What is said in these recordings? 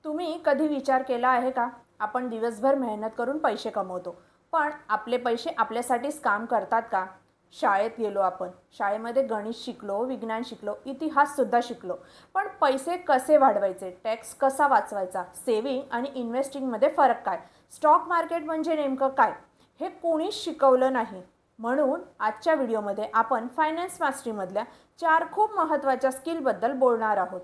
तुम्ही कधी विचार केला आहे का? आपण दिवसभर मेहनत करून पैसे कमवतो, पण आपले पैसे आपल्यासाठीच काम करतात का? शाळेत गेलो आपण, शाळेमध्ये गणित शिकलो, विज्ञान शिकलो, इतिहाससुद्धा शिकलो. पण पैसे कसे वाढवायचे, टॅक्स कसा वाचवायचा, सेव्हिंग आणि इन्व्हेस्टिंगमध्ये फरक काय, स्टॉक मार्केट म्हणजे नेमकं काय, हे कोणीच शिकवलं नाही. म्हणून आजच्या व्हिडिओमध्ये आपण फायनान्स मास्टरीमधल्या 4 खूप महत्त्वाच्या स्किलबद्दल बोलणार आहोत.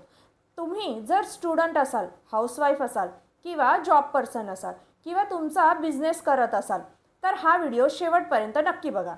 तुम्ही जर स्टुडंट असाल, हाऊसवाईफ असाल किंवा जॉब पर्सन असाल किंवा तुमचा बिझनेस करत असाल तर हा व्हिडिओ शेवटपर्यंत नक्की बघा.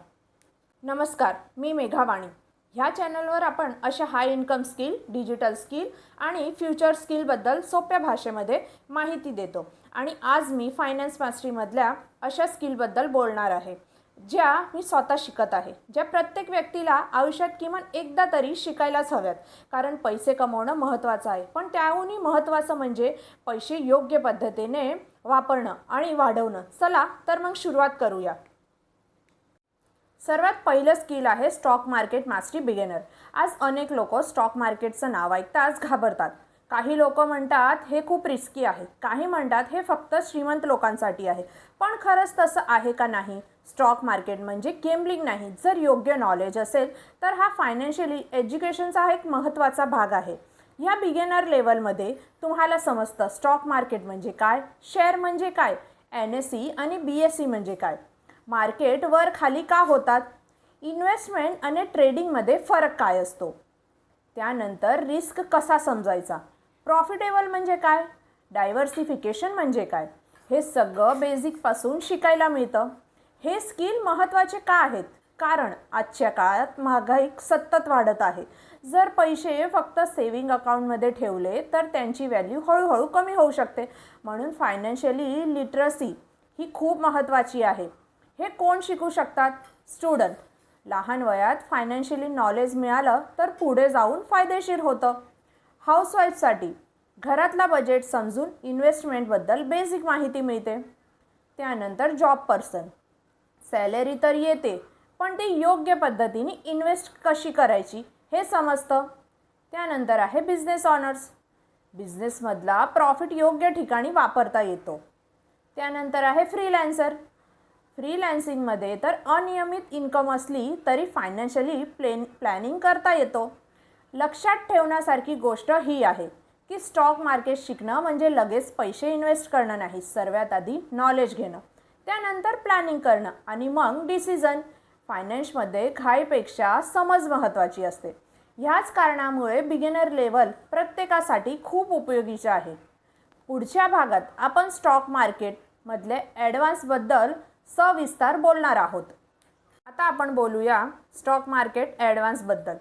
नमस्कार, मी मेघा वाणी. ह्या चॅनलवर आपण अशा हाय इन्कम स्किल, डिजिटल स्किल आणि फ्युचर स्किलबद्दल सोप्या भाषेमध्ये माहिती देतो. आणि आज मी फायनान्स मास्टरीमधल्या अशा स्किलबद्दल बोलणार आहे ज्या मी स्वतः शिकत आहे, ज्या प्रत्येक व्यक्तीला आयुष्यात किमान एकदा तरी शिकायलाच हव्यात. कारण पैसे कमवणं महत्त्वाचं आहे, पण त्याहूनही महत्त्वाचं म्हणजे पैसे योग्य पद्धतीने वापरणं आणि वाढवणं. चला तर मग सुरुवात करूया. सर्वात पहिलं स्किल आहे स्टॉक मार्केट मास्टरी बिगिनर. आज अनेक लोक स्टॉक मार्केटचं नाव ऐकताच घाबरतात. काही लोक म्हणतात हे खूप रिस्की आहे, काही म्हणतात हे फक्त श्रीमंत लोकांसाठी आहे. पण खरंच तसं आहे का नाही? स्टॉक मार्केट म्हणजे गेम्बलिंग नाही. जर योग्य नॉलेज असेल तर हा फायनान्शियली एज्युकेशनचा एक महत्त्वाचा भाग आहे. ह्या बिगिनर लेवलमध्ये तुम्हाला समजतं स्टॉक मार्केट म्हणजे काय, शेअर म्हणजे काय, NSE आणि BSE म्हणजे काय, मार्केट वर खाली का होतात, इन्व्हेस्टमेंट आणि ट्रेडिंगमध्ये फरक काय असतो, त्यानंतर रिस्क कसा समजायचा, प्रॉफिटेबल म्हणजे काय, डायव्हर्सिफिकेशन म्हणजे काय, हे सगळं बेसिकपासून शिकायला मिळतं. हे स्किल महत्त्वाचे का आहेत? कारण आजच्या काळात महागाई सतत वाढत आहे. जर पैसे फक्त सेव्हिंग अकाउंटमध्ये ठेवले तर त्यांची व्हॅल्यू हळूहळू कमी होऊ शकते. म्हणून फायनान्शियली लिटरसी ही खूप महत्त्वाची आहे. हे कोण शिकू शकतात? स्टुडंट. लहान वयात फायनान्शियली नॉलेज मिळालं तर पुढे जाऊन फायदेशीर होतं. हाऊसवाईफसाठी घरातला बजेट समजून इन्व्हेस्टमेंटबद्दल बेसिक माहिती मिळते. त्यानंतर जॉब पर्सन, सॅलरी तर येते पण ती योग्य पद्धतीने इन्व्हेस्ट कशी करायची हे समजतं. त्यानंतर आहे बिझनेस ऑनर्स. बिझनेसमधला प्रॉफिट योग्य ठिकाणी वापरता येतो. त्यानंतर आहे फ्रीलॅन्सर. फ्रीलॅन्सिंगमध्ये तर अनियमित इन्कम असली तरी फायनान्शियली प्लॅनिंग करता येतो. लक्षात ठेवण्यासारखी गोष्ट ही आहे की स्टॉक मार्केट शिकणं म्हणजे लगेच पैसे इन्व्हेस्ट करणं नाही. सर्वात आधी नॉलेज घेणं, त्यानंतर प्लॅनिंग करणं आणि मग डिसिजन. फायनान्समध्ये घाईपेक्षा समज महत्त्वाची असते. ह्याच कारणामुळे बिगिनर लेवल प्रत्येकासाठी खूप उपयोगीचे आहे. पुढच्या भागात आपण स्टॉक मार्केटमधले ॲडव्हान्सबद्दल सविस्तर बोलणार आहोत. आता आपण बोलूया स्टॉक मार्केट ॲडव्हान्सबद्दल.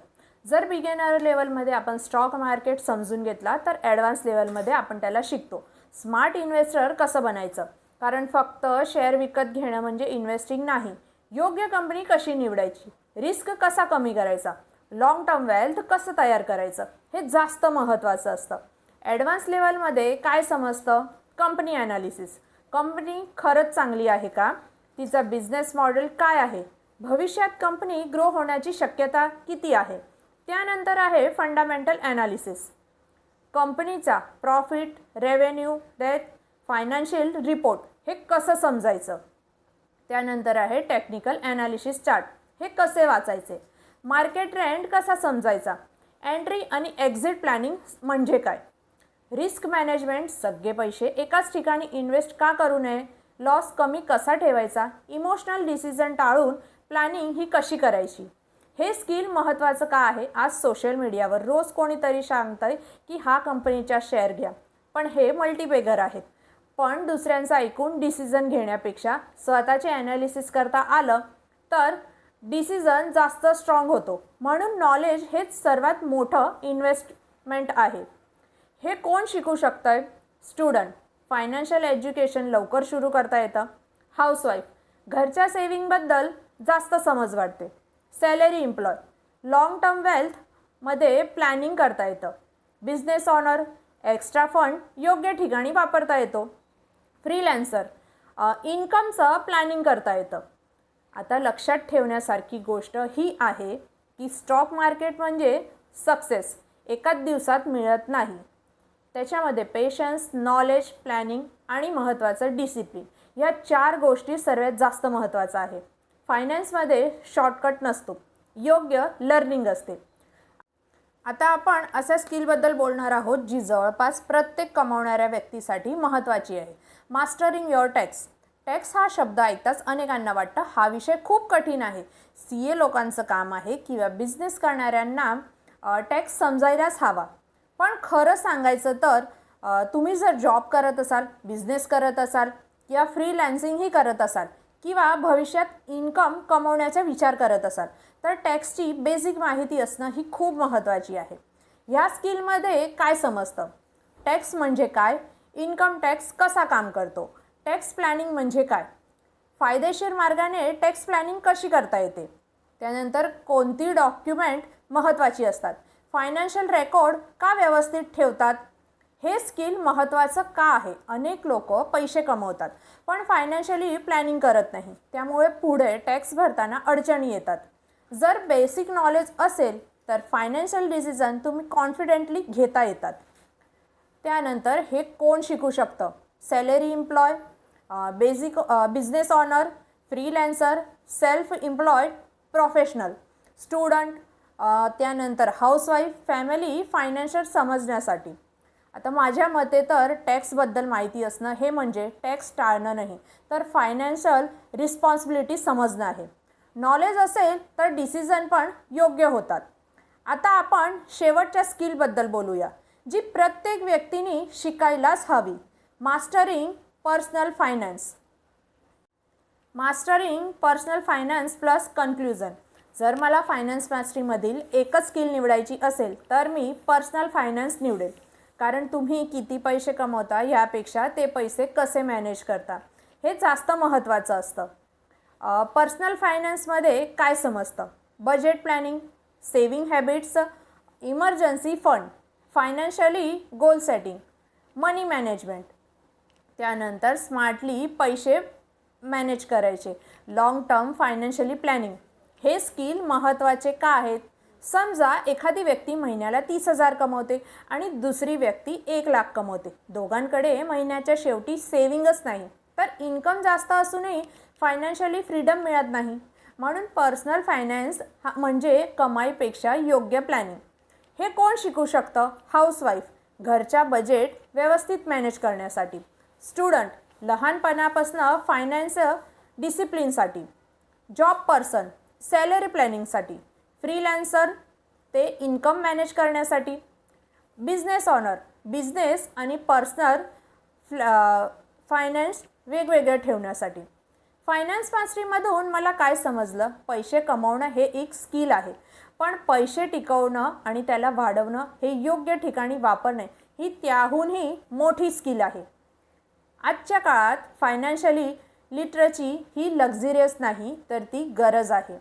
जर बिगिनर लेवलमध्ये आपण स्टॉक मार्केट समजून घेतला तर ॲडव्हान्स लेवलमध्ये आपण त्याला शिकतो स्मार्ट इन्व्हेस्टर कसं बनायचं. कारण फक्त शेअर विकत घेणं म्हणजे इन्व्हेस्टिंग नाही. योग्य कंपनी कशी निवडायची, रिस्क कसा कमी करायचा, लाँग टर्म वेल्थ कसं तयार करायचं, हे जास्त महत्त्वाचं असतं. ॲडव्हान्स लेवलमध्ये काय समजतं? Company analysis. कंपनी खरंच चांगली आहे का, तिचा बिझनेस मॉडेल काय आहे, भविष्यात कंपनी ग्रो होण्याची शक्यता किती आहे. त्यानंतर आहे फंडामेंटल ॲनालिसिस. कंपनीचा profit, revenue, debt, financial report हे कसं समजायचं. त्यानंतर आहे टेक्निकल ॲनालिसिस चार्ट, हे कसे वाचायचे. मार्केट ट्रेंड कसा समजायचा. एंट्री आणि एक्झिट प्लॅनिंग म्हणजे काय. रिस्क मॅनेजमेंट, सगळे पैसे एकाच ठिकाणी इन्व्हेस्ट का करू नये, लॉस कमी कसा ठेवायचा, इमोशनल डिसिजन टाळून प्लॅनिंग ही कशी करायची. हे स्किल महत्त्वाचं का आहे? आज सोशल मीडियावर रोज कोणीतरी सांगतंय की हा कंपनीचा शेअर घ्या, पण हे मल्टीपेगर आहेत. पण दुसऱ्यांचं ऐकून डिसिजन घेण्यापेक्षा स्वतःचे ॲनालिसिस करता आलं तर डिसिजन जास्त स्ट्रॉंग होतो. म्हणून नॉलेज हेच सर्वात मोठं इन्व्हेस्टमेंट आहे. हे कोण शिकू शकतं? स्टुडंट. फायनान्शियल एज्युकेशन लवकर सुरू करता येतं. हाऊसवाईफ, घरच्या सेव्हिंगबद्दल जास्त समज वाटते. सॅलरी एम्प्लॉय, लाँग टर्म वेल्थमध्ये प्लॅनिंग करता येतं. बिझनेस ऑनर, एक्स्ट्रा फंड योग्य ठिकाणी वापरता येतो. फ्रीलॅन्सर, इन्कमचं प्लॅनिंग करता येतं. आता लक्षात ठेवण्यासारखी गोष्ट ही आहे की स्टॉक मार्केट म्हणजे सक्सेस एकाच दिवसात मिळत नाही. त्याच्यामध्ये पेशन्स, नॉलेज, प्लॅनिंग आणि महत्त्वाचं डिसिप्लिन, या 4 गोष्टी सर्वात जास्त महत्त्वाचं आहे. फायनान्समध्ये शॉर्टकट नसतो, योग्य लर्निंग असते. आता आपण अशा स्किलबद्दल बोलणार आहोत जी जवळपास प्रत्येक कमावणाऱ्या व्यक्तीसाठी महत्त्वाची आहे. Mastering your tax. टॅक्स हा शब्द ऐकताच अनेकांना वाटतं हा विषय खूप कठीण आहे. CA लोकांचं काम आहे किंवा बिझनेस करणाऱ्यांना टॅक्स समजायलाच हवा. पण खरं सांगायचं तर तुम्ही जर जॉब करत असाल, बिझनेस करत असाल किंवा फ्रीलॅन्सिंगही करत असाल किंवा भविष्यात इन्कम कमवण्याचा विचार करत असाल तर टॅक्सची बेसिक माहिती असणं ही खूप महत्त्वाची आहे. ह्या स्किलमध्ये काय समजतं? टॅक्स म्हणजे काय? इन्कम टॅक्स कसा काम करतो? टॅक्स प्लॅनिंग म्हणजे काय? फायदेशीर मार्गाने टॅक्स प्लॅनिंग कशी करता येते? त्यानंतर कोणती डॉक्युमेंट महत्त्वाची असतात? फायनान्शियल रेकॉर्ड का व्यवस्थित ठेवतात? हे स्किल महत्त्वाचं का आहे? अनेक लोक पैसे कमवतात पण फायनान्शियली प्लॅनिंग करत नाही, त्यामुळे पुढे टॅक्स भरताना अडचणी येतात. जर बेसिक नॉलेज असेल तर फायनान्शियल डिसिजन तुम्ही कॉन्फिडेंटली घेता येतात. त्यानंतर हे कोण शिकू शकतं? Salary employ, business owner, freelancer, self employed, professional, student, त्यानंतर हाऊसवाईफ, फॅमिली फायनान्शियल समजण्यासाठी. आता माझ्या मते तर टॅक्सबद्दल माहिती असणं हे म्हणजे टॅक्स टाळणं नाही तर फायनान्शियल रिस्पॉन्सिबिलिटी समजणं आहे. नॉलेज असेल तर डिसिजन पण योग्य होतात. आता आपण शेवटच्या स्किलबद्दल बोलूया जी प्रत्येक व्यक्तीने शिकायलाच हवी. Mastering personal finance. Mastering personal finance plus conclusion. जर मला फायनान्स मास्टरीमधील एकच स्किल निवडायची असेल तर मी पर्सनल फायनान्स निवडेल. कारण तुम्ही किती पैसे कमवता यापेक्षा ते पैसे कसे मॅनेज करता हे जास्त महत्त्वाचं असतं. पर्सनल फायनान्समध्ये काय समजतं? Budget planning, saving habits, emergency fund, financially goal setting, money management. त्यानंतर स्मार्टली पैसे मॅनेज करायचे, लाँग टर्म फायनान्शियली प्लॅनिंग. हे स्किल महत्त्वाचे का आहेत? समजा एखादी व्यक्ती महिन्याला 30,000 कमवते आणि दुसरी व्यक्ती 1,00,000 कमवते. दोघांकडे महिन्याच्या शेवटी सेविंगच नाही तर इन्कम जास्त असूनही फायनान्शियली फ्रीडम मिळत नाही. म्हणून पर्सनल फायनान्स म्हणजे कमाईपेक्षा योग्य प्लॅनिंग. हे कोण शिकू शकतं? हाऊसवाईफ, घरच्या बजेट व्यवस्थित मॅनेज करण्यासाठी. स्टुडंट, लहानपणापासून फायनान्स डिसिप्लिनसाठी. जॉब पर्सन, सॅलरी प्लॅनिंगसाठी. फ्रीलॅन्सर, ते इन्कम मॅनेज करण्यासाठी. बिझनेस ऑनर, बिझनेस आणि पर्सनल फायनान्स वेगवेगळं ठेवण्यासाठी. फायनान्स मास्टरीमधून मला काय समजलं? पैसे कमवणं हे एक स्किल आहे पण पैसे टिकवणं आणि त्याला वाढवणं हे योग्य ठिकाणी वापरणे ही त्याहूनही मोठी स्किल आहे. आजच्या काळात फायनान्शियली लिटरसी ही लक्झरियस नाही तर ती गरज आहे.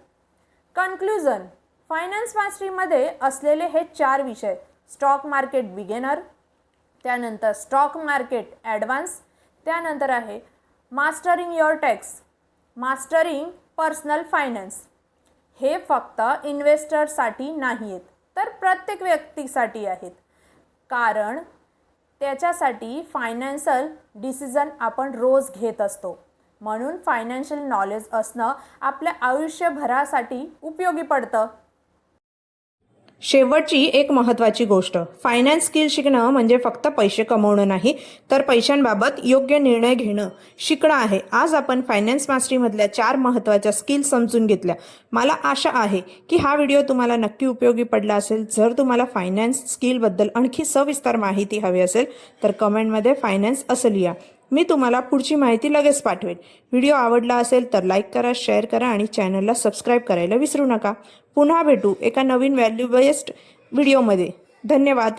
कन्क्लुजन. फायनान्स मास्टरीमध्ये असलेले हे 4 विषय: स्टॉक मार्केट बिगिनर, त्यानंतर स्टॉक मार्केट ॲडव्हान्स, त्यानंतर आहे mastering your tax, mastering personal finance. हे फक्त इन्व्हेस्टरसाठी नाही आहेत तर प्रत्येक व्यक्तीसाठी आहेत. कारण त्याच्यासाठी फायनान्शियल डिसिजन आपण रोज घेत असतो. म्हणून फायनान्शियल नॉलेज असणं आपल्या आयुष्यभरासाठी उपयोगी पडतं. शेवटची एक महत्त्वाची गोष्ट, फायनान्स स्किल शिकणं म्हणजे फक्त पैसे कमवणं नाही तर पैशांबाबत योग्य निर्णय घेणं शिकणं आहे. आज आपण फायनान्स मास्टरीमधल्या 4 महत्त्वाच्या स्किल समजून घेतल्या. मला आशा आहे की हा व्हिडिओ तुम्हाला नक्की उपयोगी पडला असेल. जर तुम्हाला फायनान्स स्किलबद्दल आणखी सविस्तर माहिती हवी असेल तर कमेंटमध्ये फायनान्स असं लिहा. मी तुम्हाला पुढची माहिती लगेच पाठवेल. व्हिडिओ आवडला असेल तर लाईक करा, शेअर करा आणि चॅनलला सबस्क्राईब करायला विसरू नका. पुन्हा भेटू एका नवीन व्हॅल्यू बेस्ड व्हिडिओमध्ये. धन्यवाद.